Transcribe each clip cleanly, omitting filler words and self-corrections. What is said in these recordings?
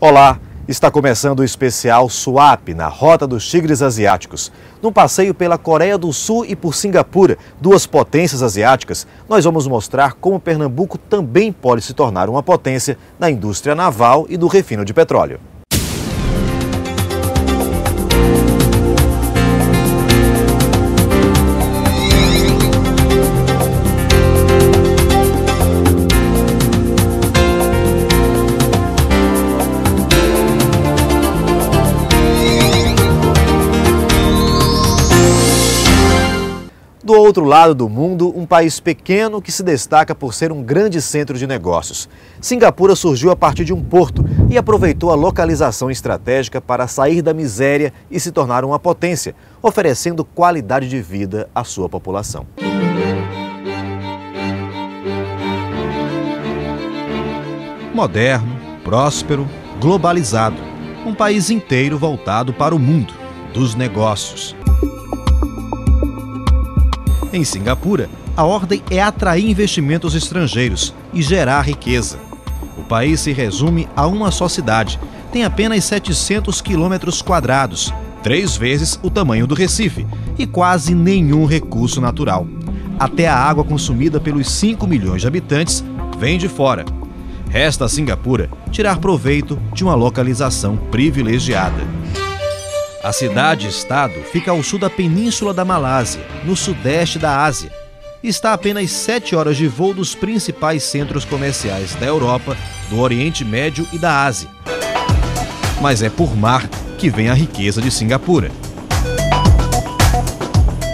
Olá, está começando o especial Swap na Rota dos Tigres Asiáticos. Num passeio pela Coreia do Sul e por Singapura, duas potências asiáticas, nós vamos mostrar como Pernambuco também pode se tornar uma potência na indústria naval e do refino de petróleo. Do outro lado do mundo, um país pequeno que se destaca por ser um grande centro de negócios. Singapura surgiu a partir de um porto e aproveitou a localização estratégica para sair da miséria e se tornar uma potência, oferecendo qualidade de vida à sua população. Moderno, próspero, globalizado. Um país inteiro voltado para o mundo dos negócios. Em Singapura, a ordem é atrair investimentos estrangeiros e gerar riqueza. O país se resume a uma só cidade. Tem apenas 700 quilômetros quadrados, 3 vezes o tamanho do Recife, e quase nenhum recurso natural. Até a água consumida pelos 5 milhões de habitantes vem de fora. Resta a Singapura tirar proveito de uma localização privilegiada. A cidade-estado fica ao sul da Península da Malásia, no sudeste da Ásia. Está a apenas 7 horas de voo dos principais centros comerciais da Europa, do Oriente Médio e da Ásia. Mas é por mar que vem a riqueza de Singapura.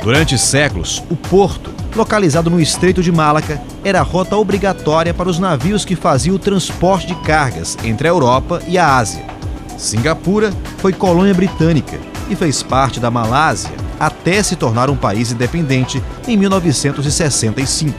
Durante séculos, o porto, localizado no Estreito de Malaca, era a rota obrigatória para os navios que faziam o transporte de cargas entre a Europa e a Ásia. Singapura foi colônia britânica e fez parte da Malásia até se tornar um país independente em 1965.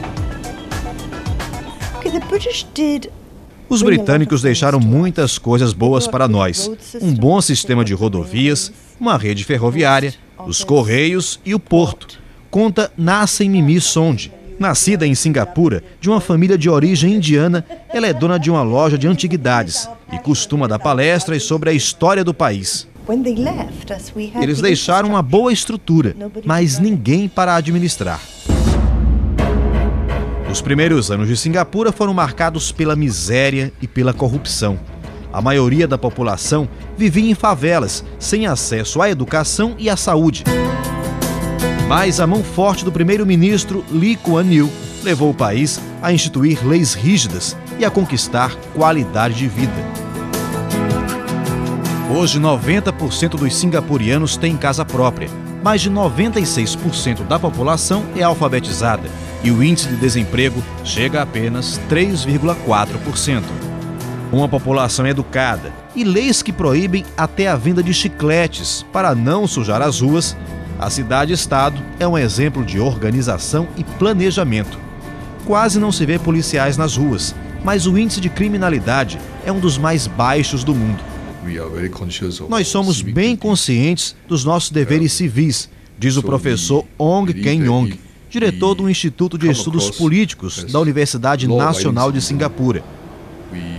Os britânicos deixaram muitas coisas boas para nós. Um bom sistema de rodovias, uma rede ferroviária, os correios e o porto. Conta Nassim Mimi Sonde. Nascida em Singapura, de uma família de origem indiana, ela é dona de uma loja de antiguidades e costuma dar palestras sobre a história do país. Eles deixaram uma boa estrutura, mas ninguém para administrar. Os primeiros anos de Singapura foram marcados pela miséria e pela corrupção. A maioria da população vivia em favelas, sem acesso à educação e à saúde. Mas a mão forte do primeiro-ministro Lee Kuan Yew levou o país a instituir leis rígidas e a conquistar qualidade de vida. Hoje, 90% dos singapurianos têm casa própria. Mais de 96% da população é alfabetizada e o índice de desemprego chega a apenas 3,4%. Uma população educada e leis que proíbem até a venda de chicletes para não sujar as ruas. A cidade-estado é um exemplo de organização e planejamento. Quase não se vê policiais nas ruas, mas o índice de criminalidade é um dos mais baixos do mundo. Nós somos bem conscientes dos nossos deveres civis, diz o professor Ong Ken-yong, diretor do Instituto de Estudos Políticos da Universidade Nacional de Singapura.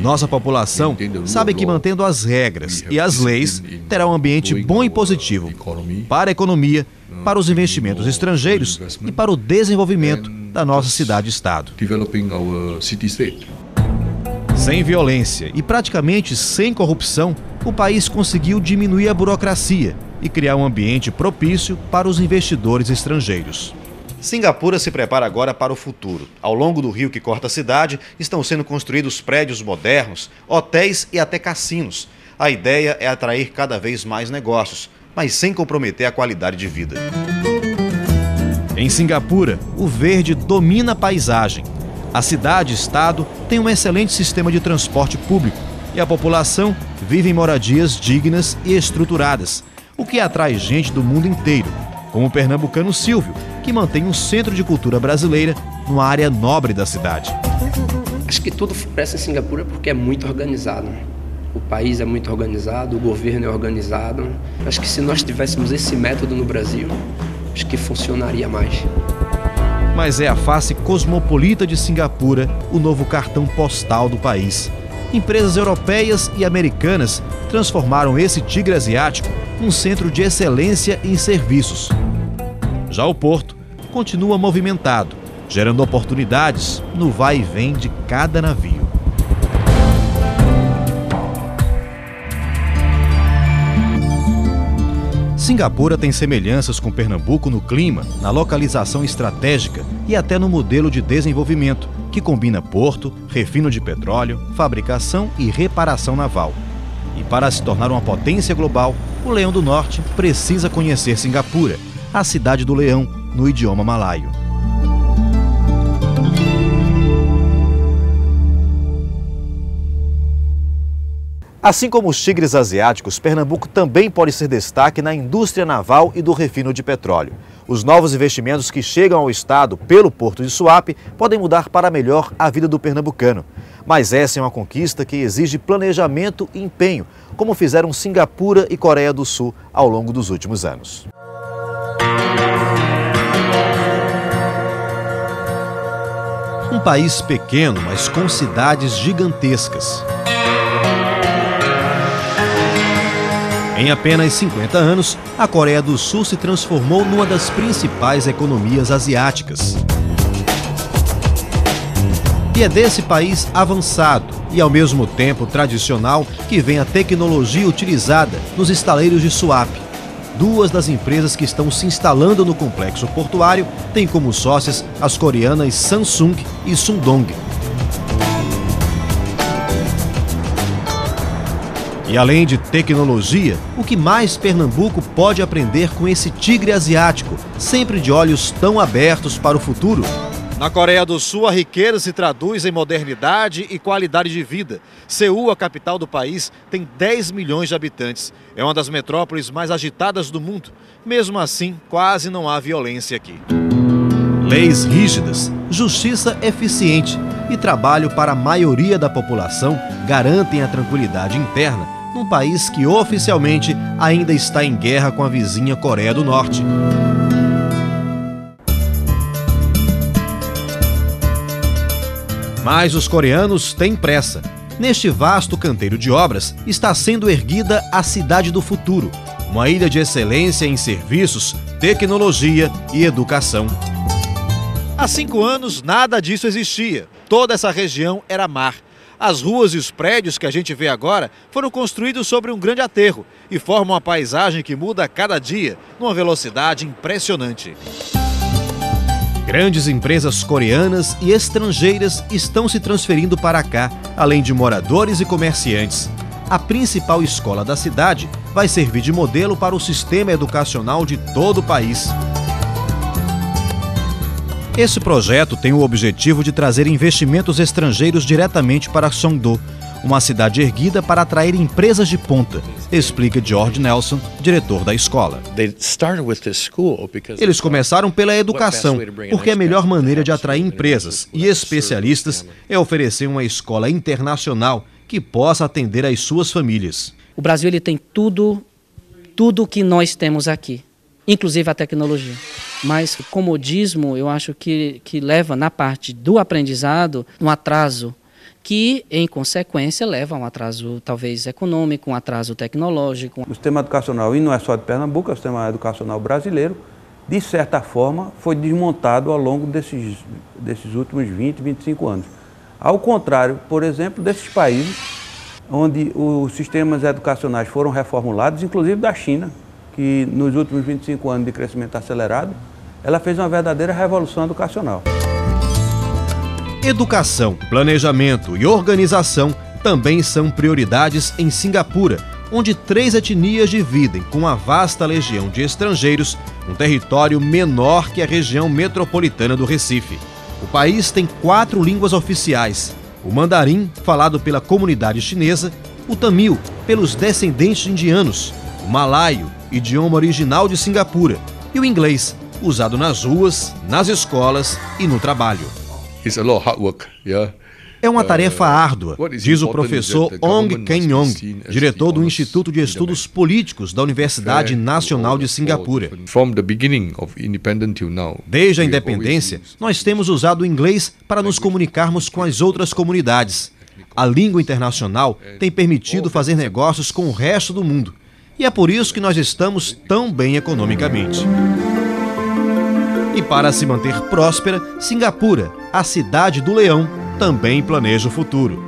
Nossa população sabe que mantendo as regras e as leis, terá um ambiente bom e positivo para a economia, para os investimentos estrangeiros e para o desenvolvimento da nossa cidade-estado. Sem violência e praticamente sem corrupção, o país conseguiu diminuir a burocracia e criar um ambiente propício para os investidores estrangeiros. Singapura se prepara agora para o futuro. Ao longo do rio que corta a cidade, estão sendo construídos prédios modernos, hotéis e até cassinos. A ideia é atrair cada vez mais negócios, mas sem comprometer a qualidade de vida. Em Singapura, o verde domina a paisagem. A cidade-estado tem um excelente sistema de transporte público e a população vive em moradias dignas e estruturadas, o que atrai gente do mundo inteiro, como o pernambucano Silvio, que mantém um centro de cultura brasileira numa área nobre da cidade. Acho que tudo presta em Singapura porque é muito organizado. O país é muito organizado, o governo é organizado. Acho que se nós tivéssemos esse método no Brasil, acho que funcionaria mais. Mas é a face cosmopolita de Singapura o novo cartão postal do país. empresas europeias e americanas transformaram esse tigre asiático num centro de excelência em serviços. Já o porto continua movimentado, gerando oportunidades no vai e vem de cada navio. Singapura tem semelhanças com Pernambuco no clima, na localização estratégica e até no modelo de desenvolvimento, que combina porto, refino de petróleo, fabricação e reparação naval. E para se tornar uma potência global, o Leão do Norte precisa conhecer Singapura, a cidade do leão, no idioma malaio. Assim como os tigres asiáticos, Pernambuco também pode ser destaque na indústria naval e do refino de petróleo. Os novos investimentos que chegam ao estado pelo Porto de Suape podem mudar para melhor a vida do pernambucano. Mas essa é uma conquista que exige planejamento e empenho, como fizeram Singapura e Coreia do Sul ao longo dos últimos anos. Um país pequeno, mas com cidades gigantescas. Em apenas 50 anos, a Coreia do Sul se transformou numa das principais economias asiáticas. E é desse país avançado e, ao mesmo tempo, tradicional que vem a tecnologia utilizada nos estaleiros de Suape. Duas das empresas que estão se instalando no complexo portuário têm como sócias as coreanas Samsung e Sundong. E além de tecnologia, o que mais Pernambuco pode aprender com esse tigre asiático, sempre de olhos tão abertos para o futuro? Na Coreia do Sul, a riqueza se traduz em modernidade e qualidade de vida. Seul, a capital do país, tem 10 milhões de habitantes. É uma das metrópoles mais agitadas do mundo. Mesmo assim, quase não há violência aqui. Leis rígidas, justiça eficiente e trabalho para a maioria da população garantem a tranquilidade interna num país que oficialmente ainda está em guerra com a vizinha Coreia do Norte. Mas os coreanos têm pressa. Neste vasto canteiro de obras está sendo erguida a cidade do futuro, uma ilha de excelência em serviços, tecnologia e educação. Há 5 anos, nada disso existia. Toda essa região era mar. As ruas e os prédios que a gente vê agora foram construídos sobre um grande aterro e formam uma paisagem que muda a cada dia, numa velocidade impressionante. Grandes empresas coreanas e estrangeiras estão se transferindo para cá, além de moradores e comerciantes. A principal escola da cidade vai servir de modelo para o sistema educacional de todo o país. Esse projeto tem o objetivo de trazer investimentos estrangeiros diretamente para Songdo, uma cidade erguida para atrair empresas de ponta, explica George Nelson, diretor da escola. Eles começaram pela educação, porque a melhor maneira de atrair empresas e especialistas é oferecer uma escola internacional que possa atender às suas famílias. O Brasil ele tem tudo que nós temos aqui, inclusive a tecnologia. Mas o comodismo, eu acho que leva na parte do aprendizado um atraso que, em consequência, leva a um atraso talvez econômico, um atraso tecnológico. O sistema educacional, e não é só de Pernambuco, é o sistema educacional brasileiro, de certa forma, foi desmontado ao longo desses últimos 20, 25 anos. Ao contrário, por exemplo, desses países onde os sistemas educacionais foram reformulados, inclusive da China, que nos últimos 25 anos de crescimento acelerado, ela fez uma verdadeira revolução educacional. Educação, planejamento e organização também são prioridades em Singapura, onde 3 etnias dividem com uma vasta legião de estrangeiros um território menor que a região metropolitana do Recife. O país tem 4 línguas oficiais: o mandarim, falado pela comunidade chinesa, o tamil, pelos descendentes indianos, o malaio, idioma original de Singapura, e o inglês, usado nas ruas, nas escolas e no trabalho. É uma tarefa árdua, diz o professor Ong Ken-yong, diretor do Instituto de Estudos Políticos da Universidade Nacional de Singapura. Desde a independência, nós temos usado o inglês para nos comunicarmos com as outras comunidades. A língua internacional tem permitido fazer negócios com o resto do mundo. E é por isso que nós estamos tão bem economicamente. E para se manter próspera, Singapura, a cidade do leão, também planeja o futuro.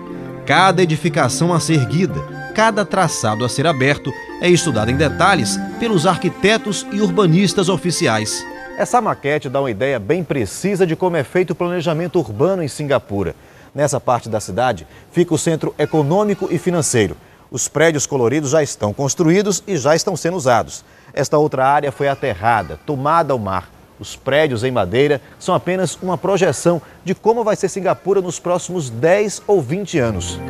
Cada edificação a ser erguida, cada traçado a ser aberto, é estudado em detalhes pelos arquitetos e urbanistas oficiais. Essa maquete dá uma ideia bem precisa de como é feito o planejamento urbano em Singapura. Nessa parte da cidade fica o centro econômico e financeiro. Os prédios coloridos já estão construídos e já estão sendo usados. Esta outra área foi aterrada, tomada ao mar. Os prédios em madeira são apenas uma projeção de como vai ser Singapura nos próximos 10 ou 20 anos.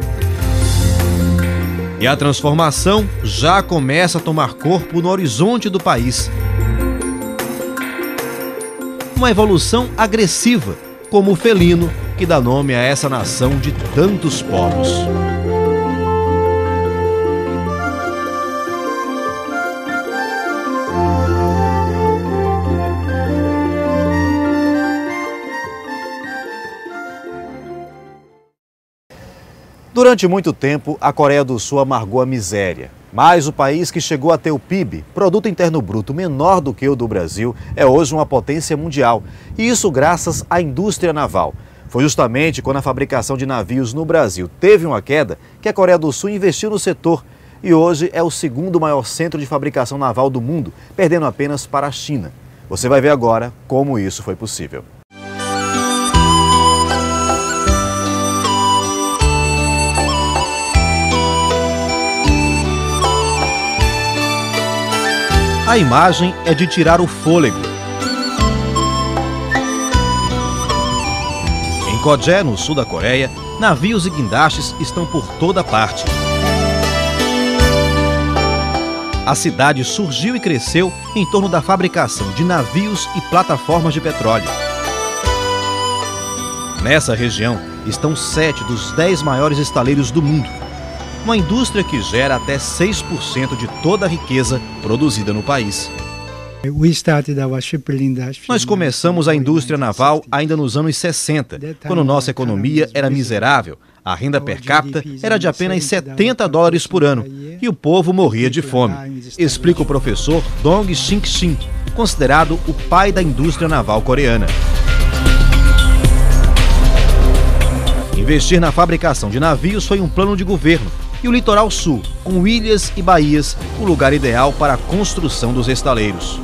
E a transformação já começa a tomar corpo no horizonte do país. Uma evolução agressiva, como o felino, que dá nome a essa nação de tantos povos. Durante muito tempo, a Coreia do Sul amargou a miséria. Mas o país que chegou a ter o PIB, Produto Interno Bruto, menor do que o do Brasil, é hoje uma potência mundial. E isso graças à indústria naval. Foi justamente quando a fabricação de navios no Brasil teve uma queda que a Coreia do Sul investiu no setor. E hoje é o segundo maior centro de fabricação naval do mundo, perdendo apenas para a China. Você vai ver agora como isso foi possível. A imagem é de tirar o fôlego. Em Kojé, no sul da Coreia, navios e guindastes estão por toda parte. A cidade surgiu e cresceu em torno da fabricação de navios e plataformas de petróleo. Nessa região estão 7 dos 10 maiores estaleiros do mundo. Uma indústria que gera até 6% de toda a riqueza produzida no país. Nós começamos a indústria naval ainda nos anos 60, quando nossa economia era miserável. A renda per capita era de apenas $70 por ano e o povo morria de fome, explica o professor Dong Shin-shin, considerado o pai da indústria naval coreana. Investir na fabricação de navios foi um plano de governo. E o litoral sul, com ilhas e baías, o lugar ideal para a construção dos estaleiros.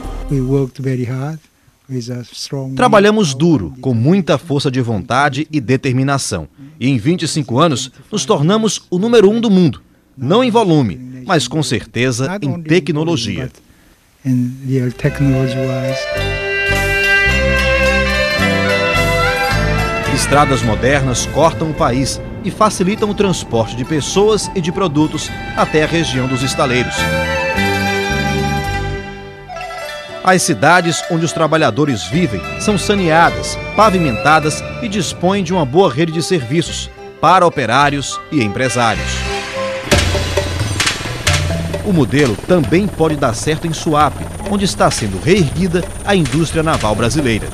Trabalhamos duro, com muita força de vontade e determinação. E em 25 anos, nos tornamos o número 1 do mundo. Não em volume, mas com certeza em tecnologia. Estradas modernas cortam o país e facilitam o transporte de pessoas e de produtos até a região dos estaleiros. As cidades onde os trabalhadores vivem são saneadas, pavimentadas e dispõem de uma boa rede de serviços para operários e empresários. O modelo também pode dar certo em Suape, onde está sendo reerguida a indústria naval brasileira.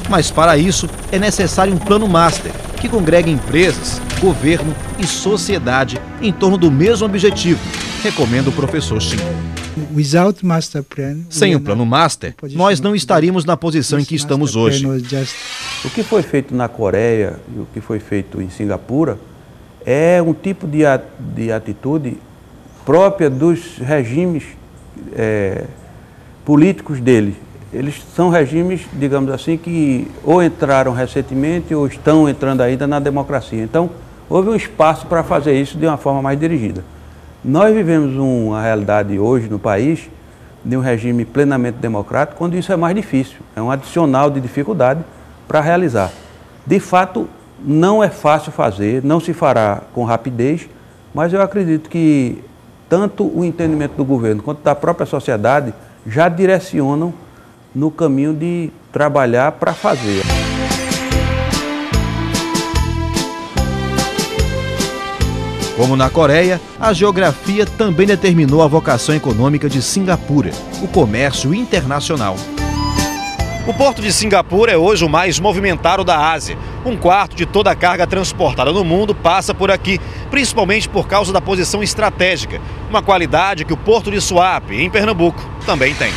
Mas para isso é necessário um plano master que congrega empresas, governo e sociedade em torno do mesmo objetivo, recomenda o professor Shin. Sem o plano master, nós não estaríamos na posição em que estamos hoje. O que foi feito na Coreia e o que foi feito em Singapura é um tipo de atitude própria dos regimes políticos dele. Eles são regimes, digamos assim, que ou entraram recentemente ou estão entrando ainda na democracia. Então, houve um espaço para fazer isso de uma forma mais dirigida. Nós vivemos uma realidade hoje no país de um regime plenamente democrático, quando isso é mais difícil. É um adicional de dificuldade para realizar. De fato, não é fácil fazer, não se fará com rapidez, mas eu acredito que tanto o entendimento do governo quanto da própria sociedade já direcionam no caminho de trabalhar para fazer. Como na Coreia, a geografia também determinou a vocação econômica de Singapura, o comércio internacional. O porto de Singapura é hoje o mais movimentado da Ásia. 1/4 de toda a carga transportada no mundo passa por aqui, principalmente por causa da posição estratégica, uma qualidade que o porto de Suape, em Pernambuco, também tem.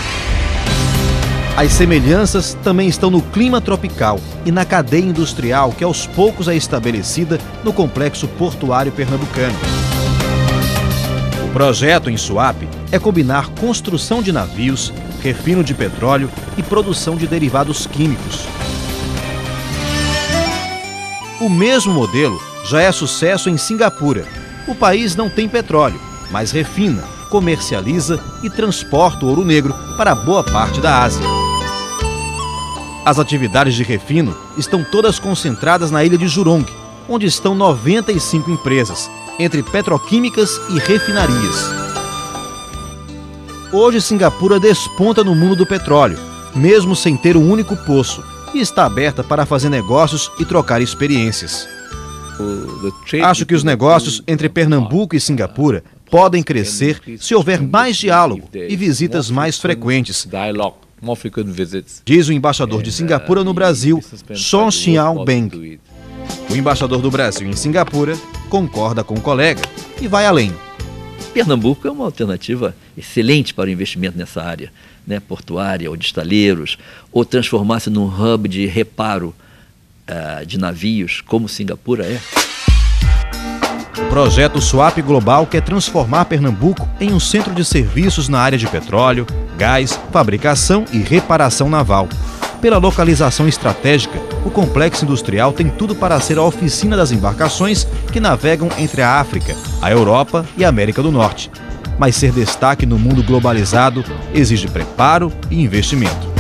As semelhanças também estão no clima tropical e na cadeia industrial que aos poucos é estabelecida no complexo portuário pernambucano. O projeto em Suape é combinar construção de navios, refino de petróleo e produção de derivados químicos. O mesmo modelo já é sucesso em Singapura. O país não tem petróleo, mas refina, comercializa e transporta o ouro negro para boa parte da Ásia. As atividades de refino estão todas concentradas na ilha de Jurong, onde estão 95 empresas, entre petroquímicas e refinarias. Hoje, Singapura desponta no mundo do petróleo, mesmo sem ter um único poço, e está aberta para fazer negócios e trocar experiências. Acho que os negócios entre Pernambuco e Singapura podem crescer se houver mais diálogo e visitas mais frequentes, diz o embaixador de Singapura no Brasil, Son Xiao Beng. O embaixador do Brasil em Singapura concorda com o colega e vai além. Pernambuco é uma alternativa excelente para o investimento nessa área, né, portuária ou de estaleiros, ou transformar-se num hub de reparo de navios, como Singapura é. O projeto Suape Global quer transformar Pernambuco em um centro de serviços na área de petróleo, gás, fabricação e reparação naval. Pela localização estratégica, o complexo industrial tem tudo para ser a oficina das embarcações que navegam entre a África, a Europa e a América do Norte. Mas ser destaque no mundo globalizado exige preparo e investimento.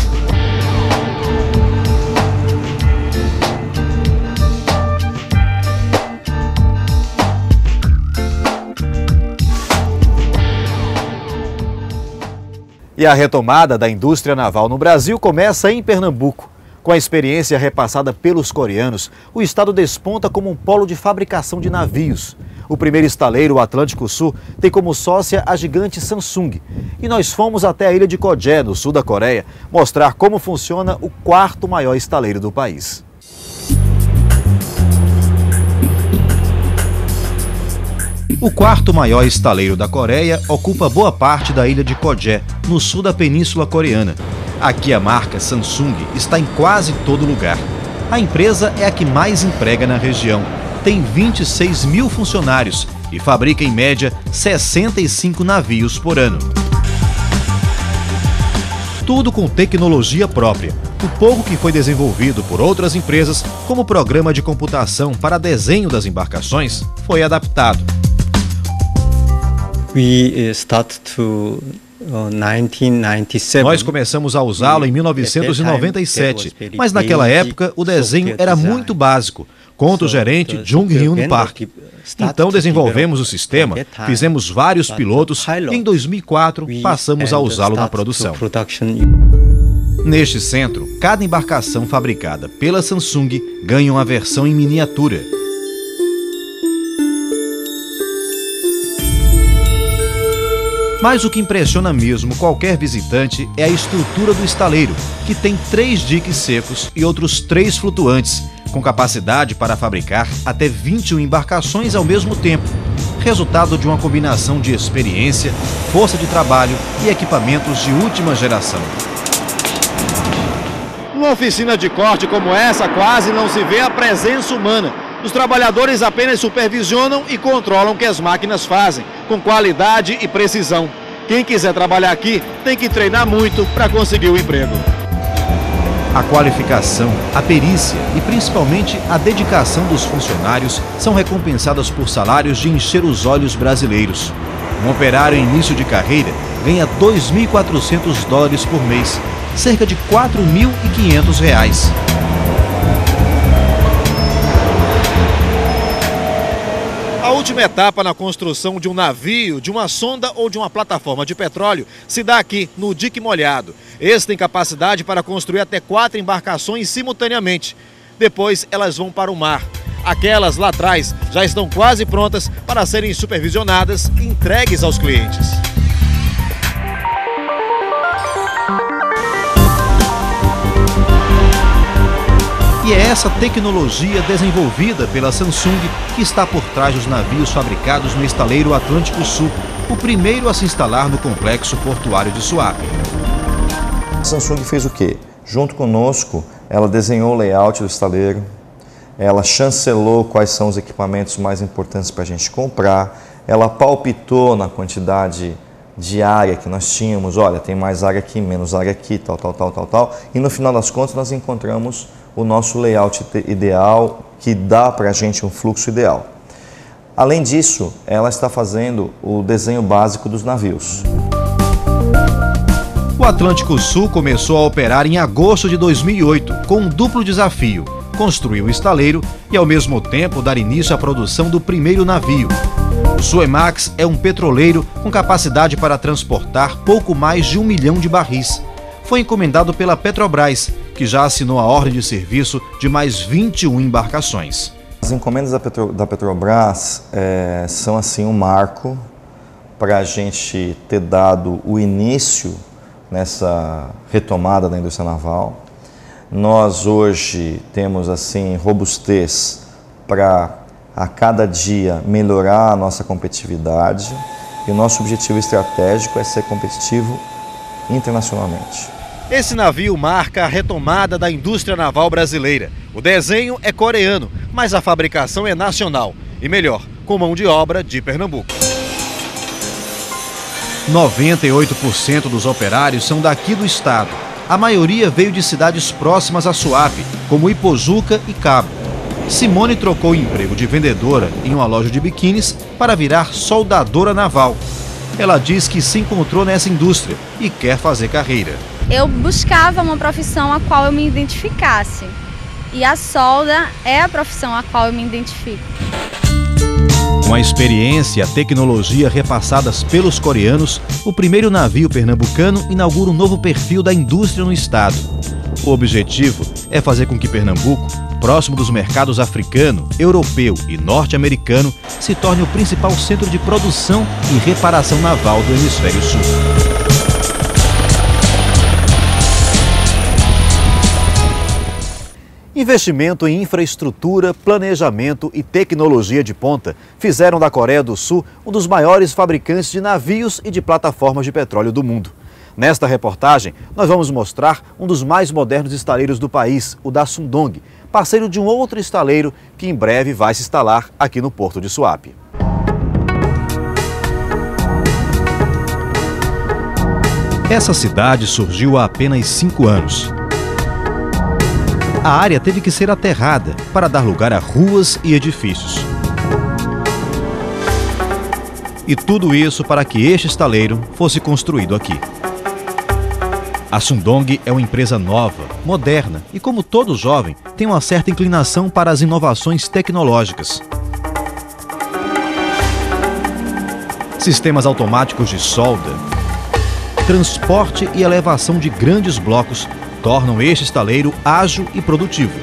E a retomada da indústria naval no Brasil começa em Pernambuco. Com a experiência repassada pelos coreanos, o estado desponta como um polo de fabricação de navios. O primeiro estaleiro, o Atlântico Sul, tem como sócia a gigante Samsung. E nós fomos até a ilha de Kojé, no sul da Coreia, mostrar como funciona o 4º maior estaleiro do país. O 4º maior estaleiro da Coreia ocupa boa parte da ilha de Kojé, no sul da Península Coreana. Aqui a marca Samsung está em quase todo lugar. A empresa é a que mais emprega na região. Tem 26 mil funcionários e fabrica em média 65 navios por ano. Tudo com tecnologia própria. O pouco que foi desenvolvido por outras empresas, como o programa de computação para desenho das embarcações, foi adaptado. Nós começamos a usá-lo em 1997, mas naquela época o desenho era muito básico, conta o gerente Jung Hyun Park. Então desenvolvemos o sistema, fizemos vários pilotos e em 2004 passamos a usá-lo na produção. Neste centro, cada embarcação fabricada pela Samsung ganha uma versão em miniatura. Mas o que impressiona mesmo qualquer visitante é a estrutura do estaleiro, que tem 3 diques secos e outros 3 flutuantes, com capacidade para fabricar até 21 embarcações ao mesmo tempo, resultado de uma combinação de experiência, força de trabalho e equipamentos de última geração. Numa oficina de corte como essa, quase não se vê a presença humana. Os trabalhadores apenas supervisionam e controlam o que as máquinas fazem, com qualidade e precisão. Quem quiser trabalhar aqui tem que treinar muito para conseguir o emprego. A qualificação, a perícia e principalmente a dedicação dos funcionários são recompensadas por salários de encher os olhos brasileiros. Um operário em início de carreira ganha $2.400 por mês, cerca de R$4.500. A última etapa na construção de um navio, de uma sonda ou de uma plataforma de petróleo se dá aqui, no dique molhado. Esse tem capacidade para construir até 4 embarcações simultaneamente. Depois elas vão para o mar. Aquelas lá atrás já estão quase prontas para serem supervisionadas e entregues aos clientes. E é essa tecnologia desenvolvida pela Samsung que está por trás dos navios fabricados no estaleiro Atlântico Sul, o primeiro a se instalar no complexo portuário de Suape. A Samsung fez o quê? Junto conosco, ela desenhou o layout do estaleiro, ela chancelou quais são os equipamentos mais importantes para a gente comprar, ela palpitou na quantidade de área que nós tínhamos, olha, tem mais área aqui, menos área aqui, tal, e no final das contas nós encontramos o nosso layout ideal, que dá para a gente um fluxo ideal. Além disso, ela está fazendo o desenho básico dos navios. O Atlântico Sul começou a operar em agosto de 2008, com um duplo desafio: construir o estaleiro e, ao mesmo tempo, dar início à produção do primeiro navio. O Suemax é um petroleiro com capacidade para transportar pouco mais de 1 milhão de barris. Foi encomendado pela Petrobras, que já assinou a ordem de serviço de mais 21 embarcações. As encomendas da Petrobras são assim um marco para a gente ter dado o início nessa retomada da indústria naval. Nós hoje temos assim robustez para a cada dia melhorar a nossa competitividade e o nosso objetivo estratégico é ser competitivo internacionalmente. Esse navio marca a retomada da indústria naval brasileira. O desenho é coreano, mas a fabricação é nacional e, melhor, com mão de obra de Pernambuco. 98% dos operários são daqui do estado. A maioria veio de cidades próximas a Suape, como Ipojuca e Cabo. Simone trocou o emprego de vendedora em uma loja de biquínis para virar soldadora naval. Ela diz que se encontrou nessa indústria e quer fazer carreira. Eu buscava uma profissão a qual eu me identificasse. E a solda é a profissão a qual eu me identifico. Com a experiência e a tecnologia repassadas pelos coreanos, o primeiro navio pernambucano inaugura um novo perfil da indústria no estado. O objetivo é fazer com que Pernambuco, próximo dos mercados africano, europeu e norte-americano, se torne o principal centro de produção e reparação naval do Hemisfério Sul. Investimento em infraestrutura, planejamento e tecnologia de ponta fizeram da Coreia do Sul um dos maiores fabricantes de navios e de plataformas de petróleo do mundo. Nesta reportagem, nós vamos mostrar um dos mais modernos estaleiros do país, o da Sundong, parceiro de um outro estaleiro que em breve vai se instalar aqui no Porto de Suape. Essa cidade surgiu há apenas 5 anos. A área teve que ser aterrada para dar lugar a ruas e edifícios. E tudo isso para que este estaleiro fosse construído aqui. A Sundong é uma empresa nova, moderna e, como todo jovem, tem uma certa inclinação para as inovações tecnológicas. Sistemas automáticos de solda, transporte e elevação de grandes blocos tornam este estaleiro ágil e produtivo.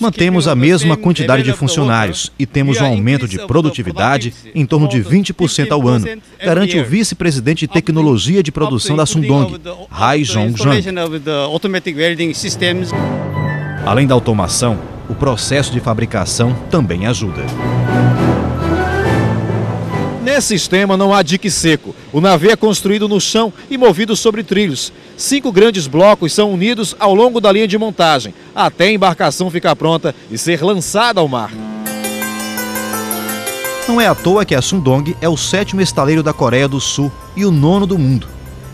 Mantemos a mesma quantidade de funcionários e temos um aumento de produtividade em torno de 20% ao ano, garante o vice-presidente de tecnologia de produção da Sundong, Hai Jong-jang. Além da automação, o processo de fabricação também ajuda. Nesse sistema não há dique seco. O navio é construído no chão e movido sobre trilhos. 5 grandes blocos são unidos ao longo da linha de montagem, até a embarcação ficar pronta e ser lançada ao mar. Não é à toa que a Sundong é o 7º estaleiro da Coreia do Sul e o 9º do mundo.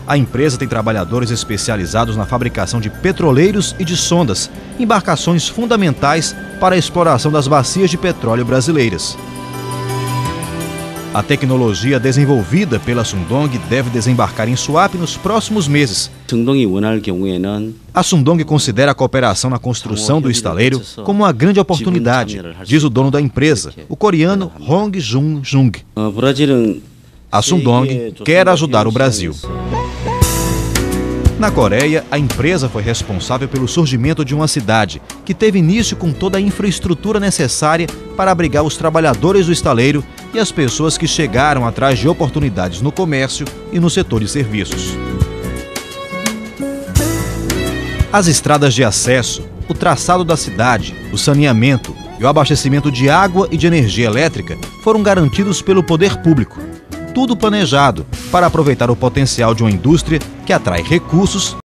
A empresa tem trabalhadores especializados na fabricação de petroleiros e de sondas, embarcações fundamentais para a exploração das bacias de petróleo brasileiras. A tecnologia desenvolvida pela Sundong deve desembarcar em Suape nos próximos meses. A Sundong considera a cooperação na construção do estaleiro como uma grande oportunidade, diz o dono da empresa, o coreano Hong Jung. A Sundong quer ajudar o Brasil. Na Coreia, a empresa foi responsável pelo surgimento de uma cidade que teve início com toda a infraestrutura necessária para abrigar os trabalhadores do estaleiro e as pessoas que chegaram atrás de oportunidades no comércio e no setor de serviços. As estradas de acesso, o traçado da cidade, o saneamento e o abastecimento de água e de energia elétrica foram garantidos pelo poder público. Tudo planejado para aproveitar o potencial de uma indústria que atrai recursos